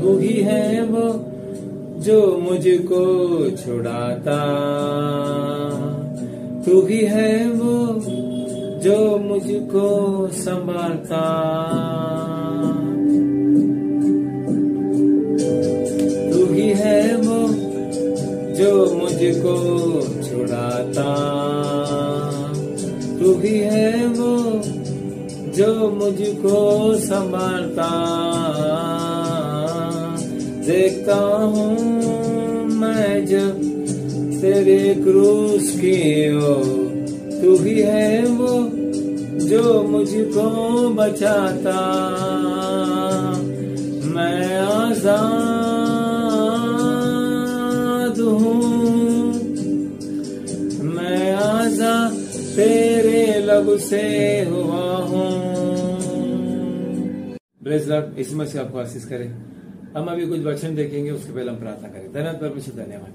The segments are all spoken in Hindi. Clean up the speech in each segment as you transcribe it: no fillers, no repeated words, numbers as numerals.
तू ही है वो जो मुझको छुड़ाता, तू ही है वो जो मुझको संभालता, तू ही है वो जो मुझको छुड़ाता, तू ही है वो जो मुझको संभालता। देखता हूँ मैं जब तेरे क्रूस की ओर, तू ही है वो जो मुझको बचाता। मैं आजाद हूँ, मैं आजाद तेरे लब से हुआ हूँ। प्रेज़ लॉर्ड, इसी में से आपको आशीष करे। हम अभी कुछ वचन देखेंगे, उसके पहले हम प्रार्थना करें। धन्यवाद परमेश्वर, धन्यवाद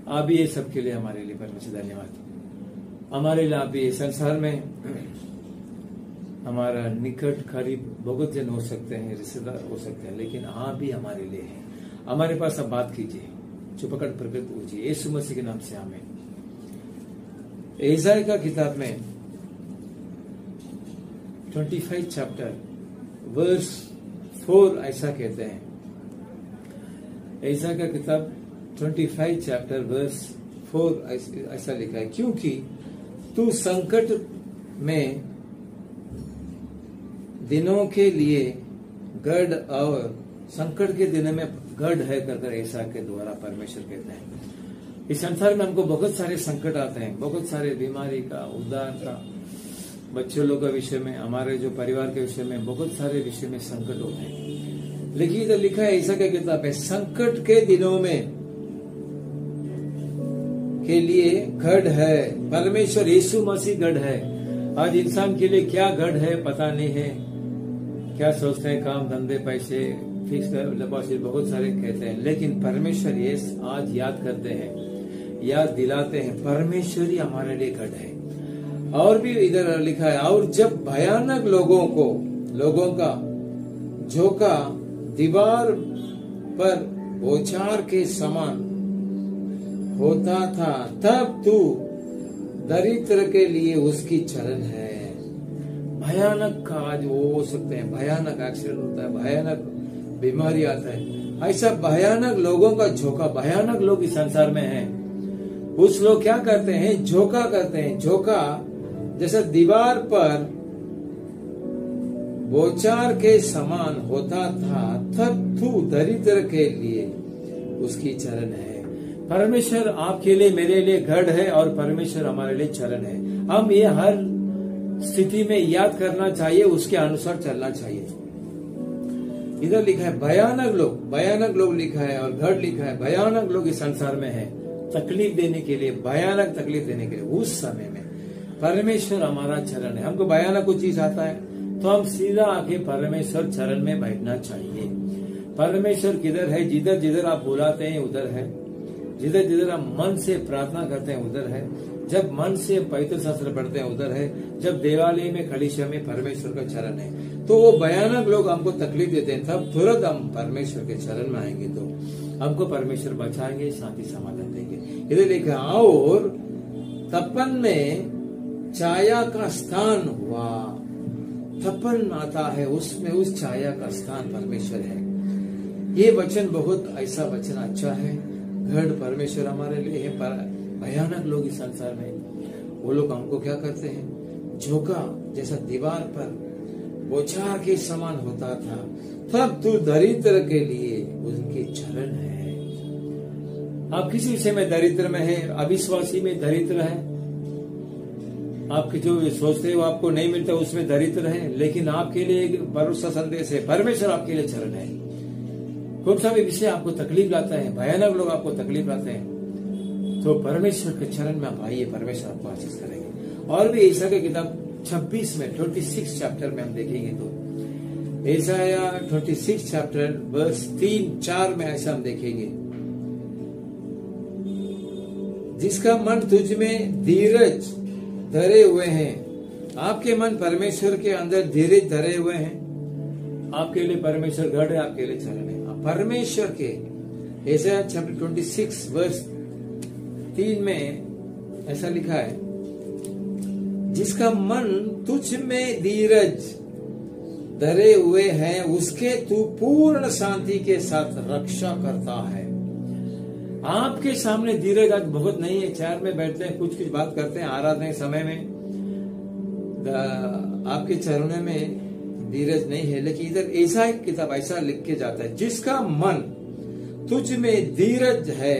आप भी ये सबके लिए, हमारे लिए परमेश्वर धन्यवाद। हमारे लिए आप ये संसार में हमारा निकट करीब बहुत जन हो सकते हैं, रिश्तेदार हो सकते हैं, लेकिन आप भी हमारे लिए हैं। हमारे पास अब बात कीजिए, चुपकड़ प्रकट कीजिए, यीशु मसीह के नाम से आमीन। यशायाह का किताब में 25 चैप्टर वर्स 4 ऐसा कहते हैं। यशायाह का किताब 25 चैप्टर वर्स 4 ऐसा लिखा है, क्योंकि तू संकट में दिनों के लिए गढ़ और संकट के दिनों में गढ़ है कर यशायाह के द्वारा परमेश्वर कहते हैं। इस संसार में हमको बहुत सारे संकट आते हैं, बहुत सारे बीमारी का, उद्धार का, बच्चों लोगों के विषय में, हमारे जो परिवार के विषय में, बहुत सारे विषय में संकट होते हैं। लेकिन इधर लिखा है यशायाह की किताब है, संकट के दिनों में के लिए गढ़ है। परमेश्वर यीशु मसीह गढ़ है। आज इंसान के लिए क्या गढ़ है पता नहीं है। क्या सोचते हैं, काम धंधे पैसे फिक्स डिपॉजिट बहुत सारे कहते हैं, लेकिन परमेश्वर ये आज याद करते हैं, याद दिलाते हैं, परमेश्वर ही हमारे लिए गढ़ है। और भी इधर लिखा है, और जब भयानक लोगों का झोंका दीवार पर बौछार के समान होता था, तब तू दरिद्र के लिए उसकी चरण है। भयानक का आज वो हो सकते हैं, भयानक एक्सीडेंट होता है, भयानक बीमारी आता है, ऐसा भयानक लोगों का झोंका, भयानक लोग इस संसार में हैं। कुछ लोग क्या करते हैं, झोंका करते हैं। झोंका जैसा दीवार पर बौछार के समान होता था, तब तू दरिद्र के लिए उसकी चरण है। परमेश्वर आपके लिए, मेरे लिए गढ़ है, और परमेश्वर हमारे लिए चरण है। हम ये हर स्थिति में याद करना चाहिए, उसके अनुसार चलना चाहिए। इधर लिखा है भयानक लोग लिखा है, और गढ़ लिखा है। भयानक लोग इस संसार में है, तकलीफ देने के लिए, भयानक तकलीफ देने के लिए। उस समय में परमेश्वर हमारा चरण है। हमको भयानक कुछ चीज आता है तो हम सीधा आके परमेश्वर चरण में बैठना चाहिए। परमेश्वर किधर है? जिधर जिधर आप बुलाते हैं उधर है, जिधर जिधर आप मन से प्रार्थना करते हैं उधर है, जब मन से पवित्र शास्त्र पढ़ते हैं उधर है, जब देवालय में कलीसिया में परमेश्वर का चरण है। तो वो भयानक लोग हमको तकलीफ देते हैं, तब तुरंत हम परमेश्वर के चरण में आएंगे तो हमको परमेश्वर बचाएंगे, शांति समाधान देंगे। इधर लिखा, और तपन में छाया का स्थान हुआ। तपन आता है, उसमें उस छाया का स्थान परमेश्वर है। ये वचन बहुत ऐसा वचन अच्छा है। गढ़ परमेश्वर हमारे लिए है। पर भयानक लोग इस संसार में, वो लोग हमको क्या करते हैं, झोंका जैसा दीवार पर बौछार के समान होता था, तब तू दरिद्र के लिए उनके चरण है। आप किसी विषय में दरिद्र में है, अविश्वासी में दरिद्र है, आपके जो सोचते हो आपको नहीं मिलता उसमें दरिद्र है, लेकिन आपके लिए एक भरोसा संदेश है, परमेश्वर आपके लिए चरण है। कौन सा भी विषय आपको तकलीफ लाता है, भयानक लोग आपको तकलीफ लाते हैं, तो परमेश्वर के चरण में आप आइए, परमेश्वर आपको आशीष करेंगे। और भी यशायाह की किताब 26 में 26 चैप्टर में हम देखेंगे तो यशायाह 26 चैप्टर वर्स 3-4 में ऐसा हम देखेंगे, जिसका मन तुझ में धीरज धरे हुए हैं। आपके मन परमेश्वर के अंदर धीरज धरे हुए हैं, आपके लिए परमेश्वर गढ़ है, आपके लिए चरण है। परमेश्वर के यशायाह चैप्टर 26 वर्स 3 में ऐसा लिखा है, जिसका मन तुझ में धीरज धरे हुए है, उसके तू पूर्ण शांति के साथ रक्षा करता है। आपके सामने धीरज आज बहुत नहीं है। चेयर में बैठते हैं, कुछ बात करते हैं, आराधना के समय में आपके चरणों में धीरज नहीं है। लेकिन इधर ऐसा एक किताब ऐसा लिख के जाता है, जिसका मन तुझ में धीरज है,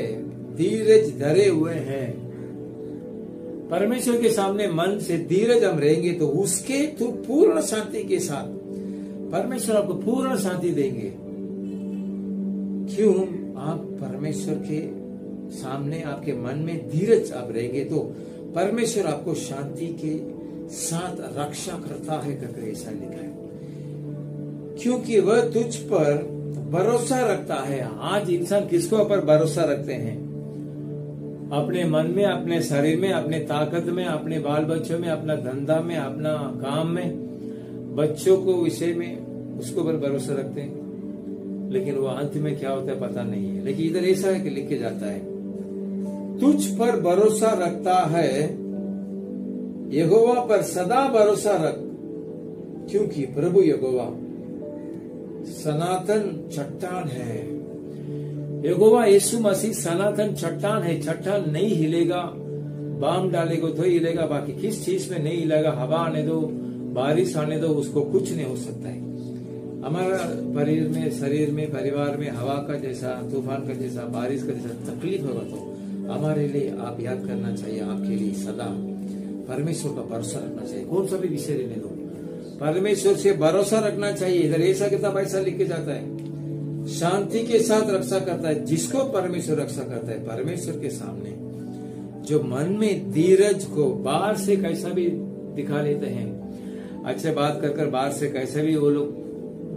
धीरज धरे हुए हैं। परमेश्वर के सामने मन से धीरज हम रहेंगे तो उसके तू पूर्ण शांति के साथ परमेश्वर आपको पूर्ण शांति देंगे। क्यों? आप परमेश्वर के सामने आपके मन में धीरज आप रहेंगे तो परमेश्वर आपको शांति के साथ रक्षा करता है करके ऐसा लिखा है, क्योंकि वह तुझ पर भरोसा रखता है। आज इंसान किसको ऊपर भरोसा रखते हैं? अपने मन में, अपने शरीर में, अपने ताकत में, अपने बाल बच्चों में, अपना धंधा में, अपना काम में, बच्चों को विषय में उसको ऊपर भरोसा रखते हैं। लेकिन वो अंत में क्या होता है पता नहीं है। लेकिन इधर ऐसा है कि लिख के जाता है, तुझ पर भरोसा रखता है, यहोवा पर सदा भरोसा रख, क्योंकि प्रभु यहोवा सनातन चट्टान है। यहोवा यीशु मसीह सनातन चट्टान है। चट्टान नहीं हिलेगा, बाम डालेगा तो ही हिलेगा, बाकी किस चीज में नहीं हिलेगा। हवा आने दो, बारिश आने दो, उसको कुछ नहीं हो सकता है। हमारा शरीर में, परिवार में हवा का जैसा, तूफान का जैसा, बारिश का जैसा तकलीफ होगा तो हमारे लिए आप याद करना चाहिए, आपके लिए सदा परमेश्वर का भरोसा रखना चाहिए। कौन सा भी विषय लेने दो, परमेश्वर से भरोसा रखना चाहिए। इधर ऐसा किताब ऐसा लिख के जाता है, शांति के साथ रक्षा करता है। जिसको परमेश्वर रक्षा करता है, परमेश्वर के सामने जो मन में धीरज को बाहर से कैसा भी दिखा लेते हैं, अच्छे बात कर बाहर से कैसे भी वो लोग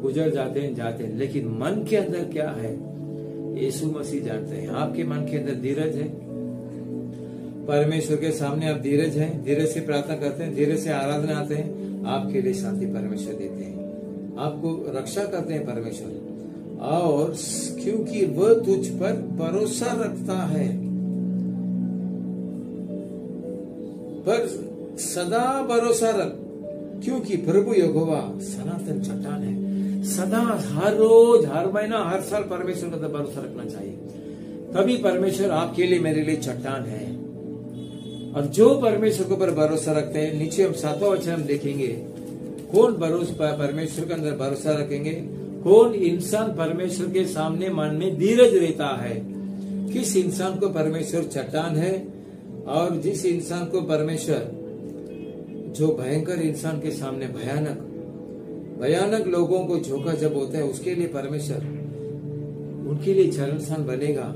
गुजर जाते हैं, लेकिन मन के अंदर क्या है यीशु मसीह जानते हैं। आपके मन के अंदर धीरज है, परमेश्वर के सामने आप धीरज हैं, धीरज से प्रार्थना करते हैं, धीरज से आराधना आते हैं, आपके लिए शांति परमेश्वर देते हैं, आपको रक्षा करते हैं परमेश्वर। और क्योंकि वह तुझ पर भरोसा रखता है, पर सदा भरोसा रख, क्योंकि प्रभु यहोवा सनातन चट्टान है। सदा, हर रोज, हर महीना, हर साल परमेश्वर का भरोसा रखना चाहिए। तभी परमेश्वर आपके लिए, मेरे लिए चट्टान है। और जो परमेश्वर के ऊपर भरोसा रखते हैं, नीचे हम 7वां वचन हम देखेंगे, कौन परमेश्वर के अंदर भरोसा रखेंगे, कौन इंसान परमेश्वर के सामने मन में धीरज रहता है। किस इंसान को परमेश्वर चट्टान है, और जिस इंसान को परमेश्वर, जो भयंकर इंसान के सामने भयानक लोगों को झोंका जब होता है, उसके लिए परमेश्वर उनके लिए चरणस्थान बनेगा।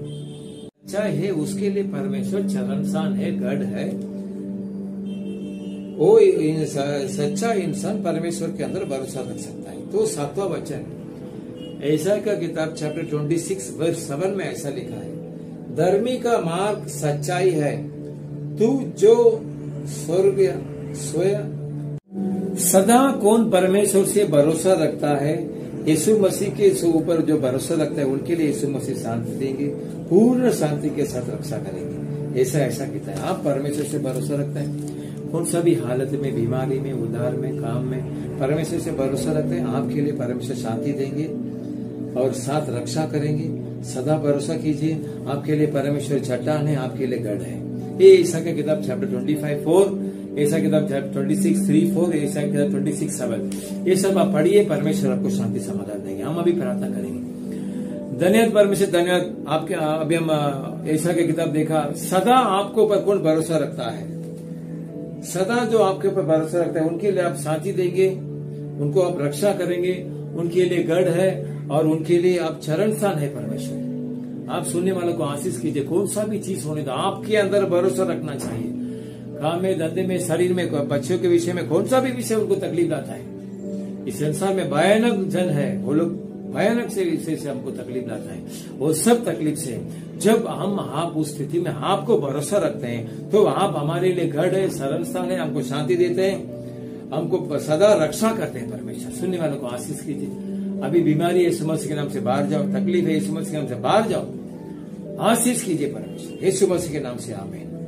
चाहे उसके लिए परमेश्वर चरणस्थान है, गढ़ है। वो सच्चा इंसान परमेश्वर के अंदर भरोसा रख सकता है। तो 7वां वचन यशायाह का किताब चैप्टर 26 वर्स 7 में ऐसा लिखा है, धर्मी का मार्ग सच्चाई है, तू जो स्वयं सदा कौन परमेश्वर से भरोसा रखता है, यीशु मसीह के ऊपर जो भरोसा रखता है, उनके लिए यीशु मसीह शांति देंगे, पूर्ण शांति के साथ रक्षा करेंगे। ऐसा कहता है। आप परमेश्वर से भरोसा रखते हैं, कौन सा भी हालत में, बीमारी में, उधार में, काम में परमेश्वर से भरोसा रखते हैं, आपके लिए परमेश्वर शांति देंगे और साथ रक्षा करेंगे। सदा भरोसा कीजिए, आपके लिए परमेश्वर चट्टान है, आपके लिए गढ़ है। ये ईसा की किताब चैप्टर 25:4, ईसा किताब चैप्टर 26:3-4, ईसा की किताब 26:7, ये सब आप पढ़िए, परमेश्वर आपको शांति समाधान देंगे। हम अभी प्रार्थना करेंगे। धन्यवाद परमेश्वर, धन्यवाद आपके। अभी हम ईसा की किताब देखा, सदा आपको पर कौन भरोसा रखता है, सदा जो आपके ऊपर भरोसा रखता है, उनके लिए आप शांति देंगे, उनको आप रक्षा करेंगे, उनके लिए गढ़ है और उनके लिए आप चरण स्थान है परमेश्वर। आप सुनने वालों को आशीष कीजिए, कौन सा भी चीज होने दो, आपके अंदर भरोसा रखना चाहिए। काम में, धंधे में, शरीर में, बच्चों के विषय में, कौन सा भी विषय उनको तकलीफ लाता है। इस संसार में भयानक जन है, वो लोग भयानक से विषय से हमको तकलीफ लाता है। वो सब तकलीफ से जब हम आप उस स्थिति में आपको भरोसा रखते हैं, तो आप हमारे लिए गढ़ है, शरण स्थान है, हमको शांति देते हैं, हमको सदा रक्षा करते हैं परमेश्वर। सुनने वालों को आशीष कीजिए। अभी बीमारी यीशु मसीह के नाम से बाहर जाओ, तकलीफ है यीशु मसीह के नाम से बाहर जाओ। आशीष कीजिए परमेश्वर, यीशु मसीह के नाम से आमीन।